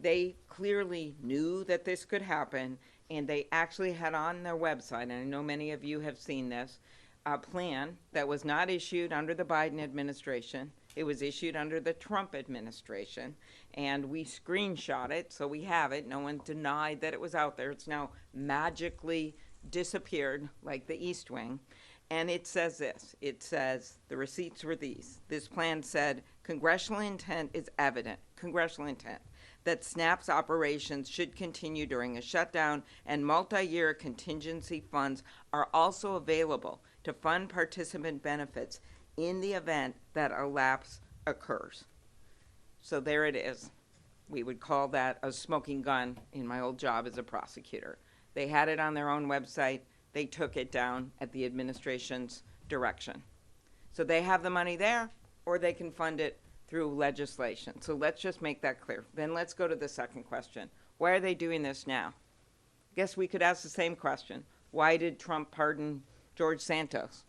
they clearly knew that this could happen, and they actually had on their website, and I know many of you have seen this, a plan that was not issued under the Biden administration. It was issued under the Trump administration, and we screenshot it, so we have it. No one denied that it was out there. It's now magically disappeared like the East Wing. And it says this. It says, the receipts were these. This plan said, congressional intent is evident, congressional intent, that SNAP's operations should continue during a shutdown, and multi-year contingency funds are also available to fund participant benefits in the event that a lapse occurs. So there it is. We would call that a smoking gun in my old job as a prosecutor. They had it on their own website. They took it down at the administration's direction. So they have the money there, or they can fund it through legislation. So let's just make that clear. Then let's go to the second question. Why are they doing this now? I guess we could ask the same question. Why did Trump pardon George Santos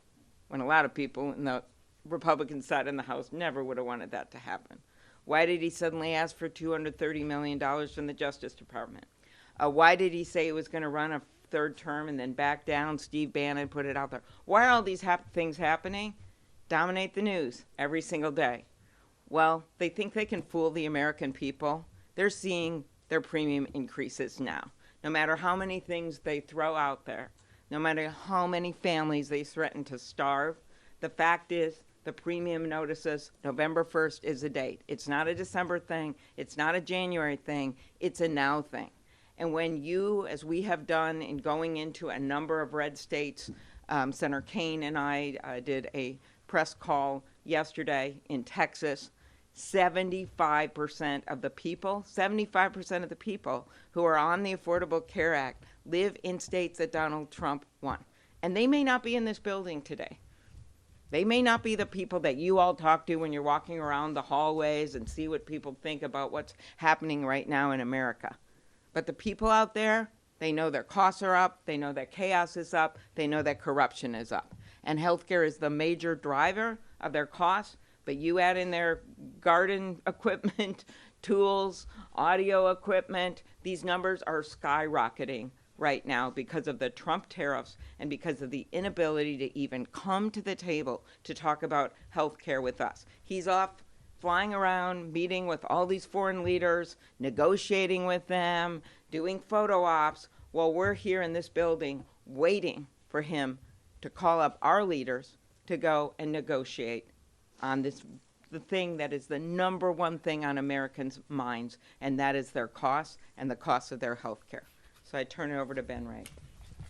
when a lot of people in the Republican side in the House never would have wanted that to happen? Why did he suddenly ask for $230 million from the Justice Department? Why did he say he was going to run a third term and then back down? Steve Bannon put it out there. Why are all these things happening? Dominate the news every single day. Well, they think they can fool the American people. They're seeing their premium increases now. No matter how many things they throw out there, no matter how many families they threaten to starve, the fact is the premium notices November 1st is a date. It's not a December thing. It's not a January thing. It's a now thing. And when you, as we have done in going into a number of red states, Senator Kaine and I did a press call yesterday in Texas, 75% of the people, 75% of the people who are on the Affordable Care Act live in states that Donald Trump won. And they may not be in this building today. They may not be the people that you all talk to when you're walking around the hallways and see what people think about what's happening right now in America. But the people out there, they know their costs are up, they know that chaos is up, they know that corruption is up. And healthcare is the major driver of their costs, but you add in their garden equipment, tools, audio equipment, these numbers are skyrocketing right now because of the Trump tariffs and because of the inability to even come to the table to talk about healthcare with us. He's off flying around, meeting with all these foreign leaders, negotiating with them, doing photo ops, while we're here in this building waiting for him to call up our leaders to go and negotiate on this, the thing that is the number one thing on Americans' minds, and that is their costs and the cost of their health care. So I turn it over to Ben Ray.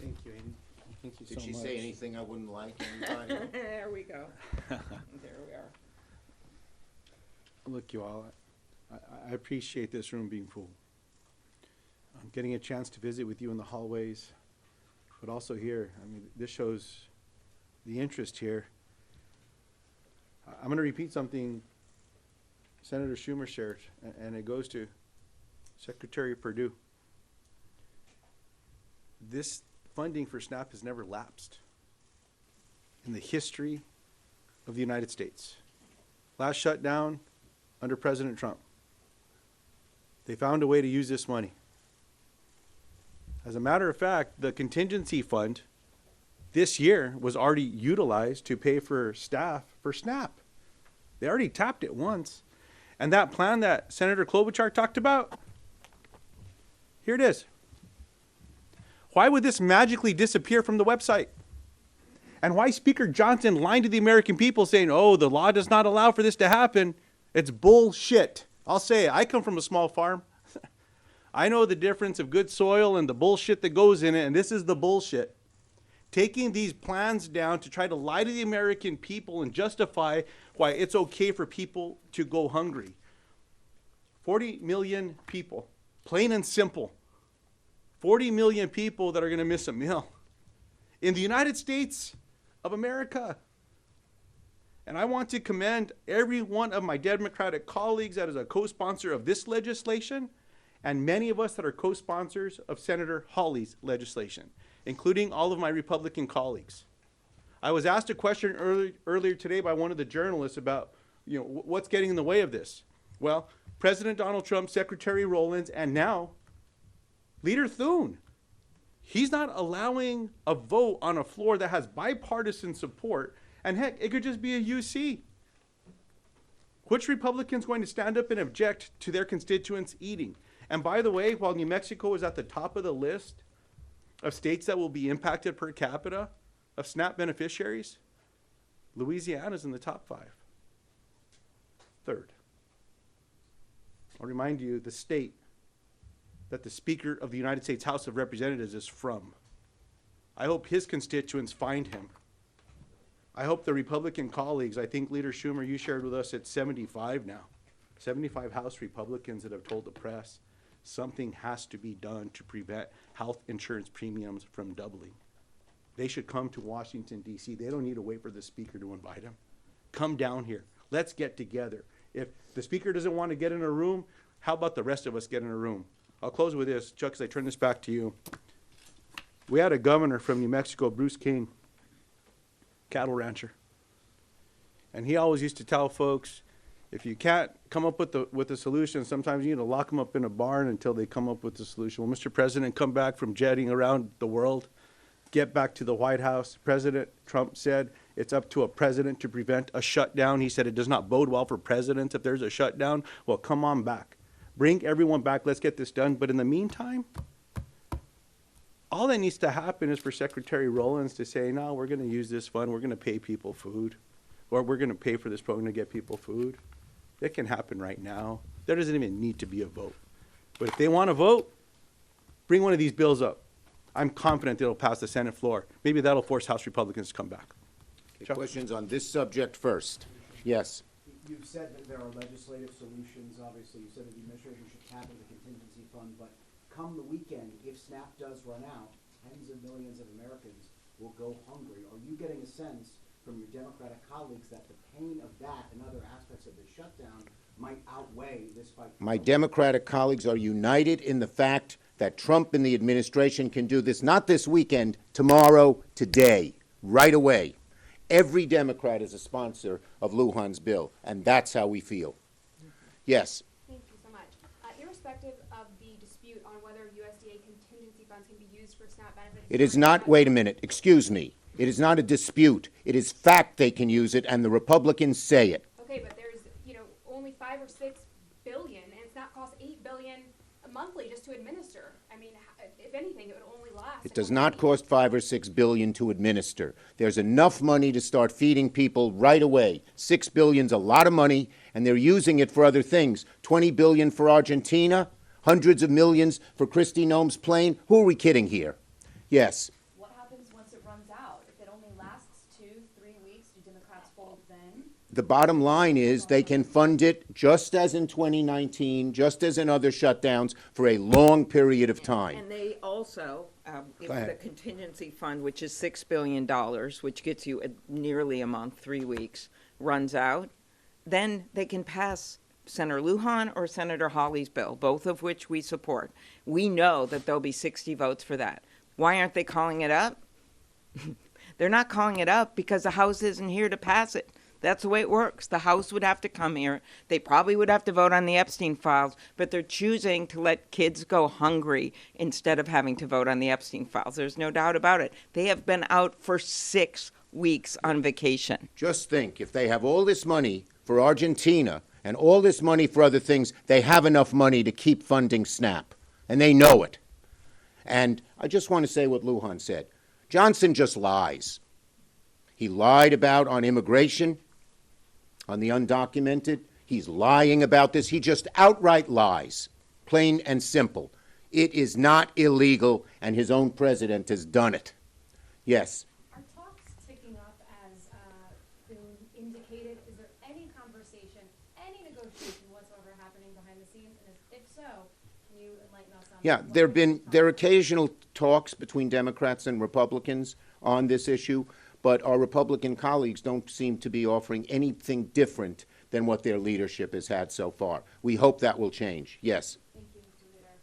Thank you, Amy. Thank you so much. Did she say anything I wouldn't like? Anybody? There we go. There we are. Look, you all, I appreciate this room being full. I'm getting a chance to visit with you in the hallways, but also here. I mean, this shows the interest here. I'm going to repeat something Senator Schumer shared, and it goes to Secretary Perdue. This funding for SNAP has never lapsed in the history of the United States. Last shutdown under President Trump, they found a way to use this money. As a matter of fact, the contingency fund this year was already utilized to pay for staff for SNAP. They already tapped it once. And that plan that Senator Klobuchar talked about, here it is. Why would this magically disappear from the website? And why Speaker Johnson lied to the American people saying, oh, the law does not allow for this to happen? It's bullshit. I'll say it. I come from a small farm. I know the difference of good soil and the bullshit that goes in it, and this is the bullshit. Taking these plans down to try to lie to the American people and justify why it's okay for people to go hungry. 40 million people, plain and simple. 40 million people that are going to miss a meal in the United States of America. And I want to commend every one of my Democratic colleagues that is a co-sponsor of this legislation, and many of us that are co-sponsors of Senator Hawley's legislation, including all of my Republican colleagues. I was asked a question earlier today by one of the journalists about, what's getting in the way of this. Well, President Donald Trump, Secretary Rowlands, and now Leader Thune. He's not allowing a vote on a floor that has bipartisan support, and heck, it could just be a UC. Which Republican's going to stand up and object to their constituents eating? And by the way, while New Mexico is at the top of the list of states that will be impacted per capita of SNAP beneficiaries, Louisiana's in the top 5. Third. I'll remind you the state that the Speaker of the United States House of Representatives is from. I hope his constituents find him. I hope the Republican colleagues, I think Leader Schumer, you shared with us it's 75 now. 75 House Republicans that have told the press something has to be done to prevent health insurance premiums from doubling. They should come to Washington, D.C. They don't need to wait for the Speaker to invite them. Come down here. Let's get together. If the Speaker doesn't want to get in a room, how about the rest of us get in a room? I'll close with this, Chuck, as I turn this back to you. We had a governor from New Mexico, Bruce King, cattle rancher. And he always used to tell folks, if you can't come up with a solution, sometimes you need to lock them up in a barn until they come up with the solution. Well, Mr. President, come back from jetting around the world, get back to the White House. President Trump said it's up to a president to prevent a shutdown. He said it does not bode well for presidents if there's a shutdown. Well, come on back. Bring everyone back. Let's get this done. But in the meantime, all that needs to happen is for Secretary Rowlands to say, no, we're going to use this fund. We're going to pay people food. Or we're going to pay for this program to get people food. It can happen right now. There doesn't even need to be a vote. But if they want to vote, bring one of these bills up. I'm confident it'll pass the Senate floor. Maybe that'll force House Republicans to come back. Okay, questions on this subject first? Yes. You've said that there are legislative solutions, obviously. You said that the administration should tap into the contingency fund, but come the weekend, if SNAP does run out, tens of millions of Americans will go hungry. Are you getting a sense from your Democratic colleagues that the pain of that and other aspects of the shutdown might outweigh this fight? My Democratic colleagues are united in the fact that Trump and the administration can do this, not this weekend, tomorrow, today, right away. Every Democrat is a sponsor of Lujan's bill, and that's how we feel. Yes. Thank you so much. Irrespective of the dispute on whether USDA contingency funds can be used for SNAP benefits. It is not, wait a minute, excuse me. It is not a dispute. It is fact they can use it, and the Republicans say it. Okay, but there's, only 5 or 6 billion, and it's not cost $8 billion monthly just to administer. I mean, if anything, it would only last. It does not cost 5 or 6 billion to administer. There's enough money to start feeding people right away. 6 billion's a lot of money, and they're using it for other things. 20 billion for Argentina, hundreds of millions for Kristi Noem's plane. Who are we kidding here? Yes. What happens once it runs out? If it only lasts 2-3 weeks, do Democrats fold then? The bottom line is they can fund it just as in 2019, just as in other shutdowns, for a long period of time. And they also, if Go ahead. the contingency fund, which is $6 billion, which gets you nearly a month, 3 weeks, runs out, then they can pass Senator Lujan or Senator Hawley's bill, both of which we support. We know that there'll be 60 votes for that. Why aren't they calling it up? They're not calling it up because the House isn't here to pass it. That's the way it works. The House would have to come here. They probably would have to vote on the Epstein files, but they're choosing to let kids go hungry instead of having to vote on the Epstein files. There's no doubt about it. They have been out for 6 weeks on vacation. Just think, if they have all this money for Argentina and all this money for other things, they have enough money to keep funding SNAP, and they know it. And I just want to say what Lujan said. Johnson just lies. He lied about on immigration, on the undocumented. He's lying about this. He just outright lies, plain and simple. It is not illegal, and his own president has done it. Yes. Are talks ticking up as been indicated? Is there any conversation, any negotiation whatsoever happening behind the scenes? And if so, can you enlighten us on Yeah, there are occasional talks between Democrats and Republicans on this issue, but our Republican colleagues don't seem to be offering anything different than what their leadership has had so far. We hope that will change. Yes. Thank you, Mr. Leader.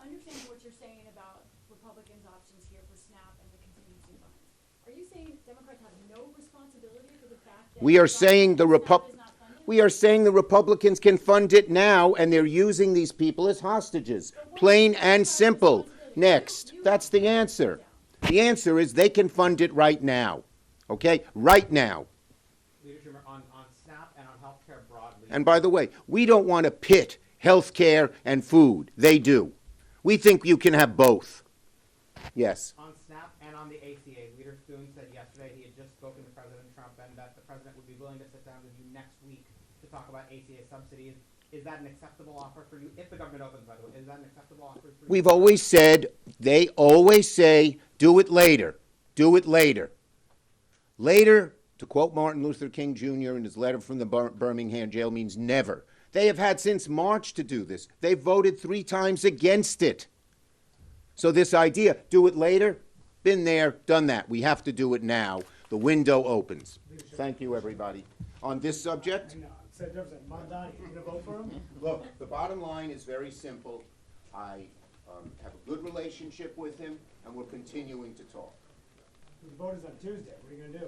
Understanding what you're saying about Republicans' options here for SNAP and the contingency funds, are you saying Democrats have no responsibility for the fact that We are saying the SNAP is not funded? We are saying the Republicans can fund it now, and they're using these people as hostages. Plain and simple. Next. That's the answer. The answer is they can fund it right now. Okay? Right now. Leadership on SNAP and on healthcare broadly. And by the way, we don't want to pit health care and food. They do. We think you can have both. Yes. On SNAP and on the ACA, Leader Thune said yesterday he had just spoken to President Trump and that the president would be willing to sit down with you next week to talk about ACA subsidies. Is that an acceptable offer for you? If the government opens, by the way, is that an acceptable offer for you? We've always said, they always say, do it later. Do it later. Later, to quote Martin Luther King Jr. in his letter from the Birmingham jail, means never. They have had since March to do this. They voted 3 times against it. So this idea, do it later, been there, done that. We have to do it now. The window opens. Thank you, everybody. On this subject? Look, the bottom line is very simple. I have a good relationship with him, and we're continuing to talk. The vote is on Tuesday. What are you going to do?